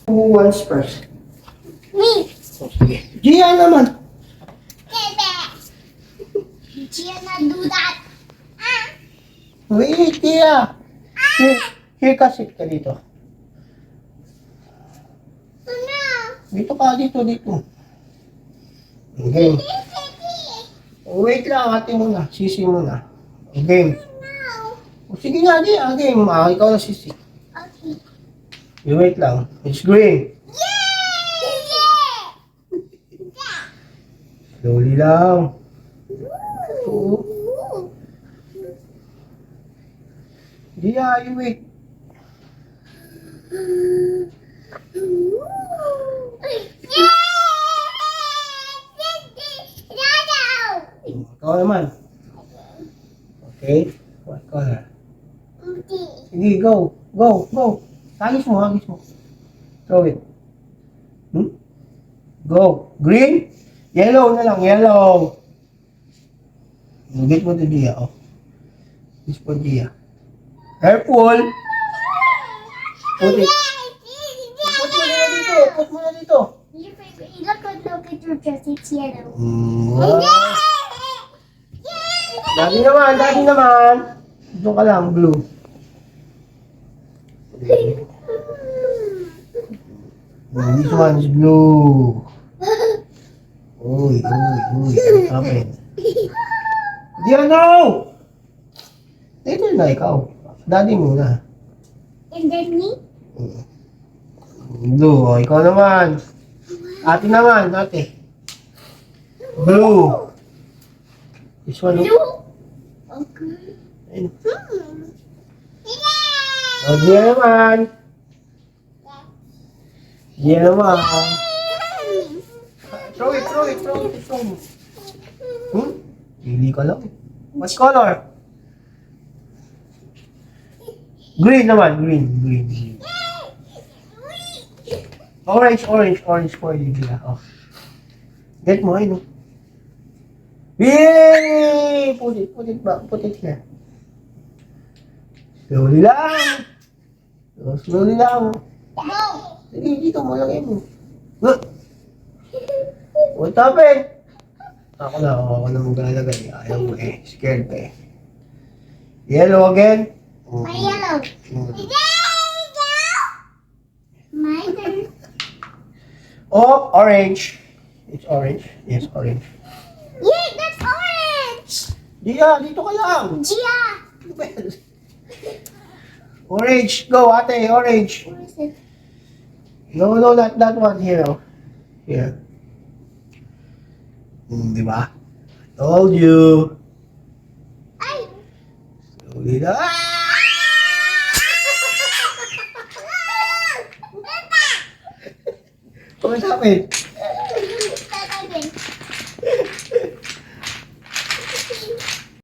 Who wants first? Me. Oh, sige. Gia naman. Gia not do that. Wait, Gia. Here ka, sit ka dito. No. Dito ka, dito. Okay. Wait lang, ate muna. Sisi muna. Okay. No. O, sige nga, Gia. Game. Ikaw na sisi. Okay. You wait lang. It's green. Slowly lang. Oo. Gia, you wait. Ikaw naman. Okay? Ikaw na. Sige, go. Hagis mo. Throw it. Go. Green? Yellow na lang, yellow. Get mo to Gia, oh. This for Gia. Careful. Put it. Put mo na dito. Look at your dress, it's yellow. Wow. Daddy naman. Doon ka lang, blue. This one is blue. Uy. Ano happened? Diano! Dito na ikaw. Daddy muna. And then me? Blue. O, ikaw naman. Ate naman, ate. Blue. This one. Blue? Okay. Ayun. O, Gia naman. Throw it. Pili ka lang. What color? Green naman. Green. Orange for you. Oh. Get mo, ayun. Yay! Put it here. Slowly lang. Go! Sige, dito mo lagay mo. What happened? Ako na maglalagay. Ayaw mo eh. Scared ka eh. Yellow again? My yellow. My turn. Oh, orange. It's orange. Yes, orange. Yeah, that's orange. Gia, dito ka lang. Gia. Orange. Go, ate. Orange. Where is it? No, not that one. Here, oh. Here. Di ba? Told you. Ay. Slowly na. What happened?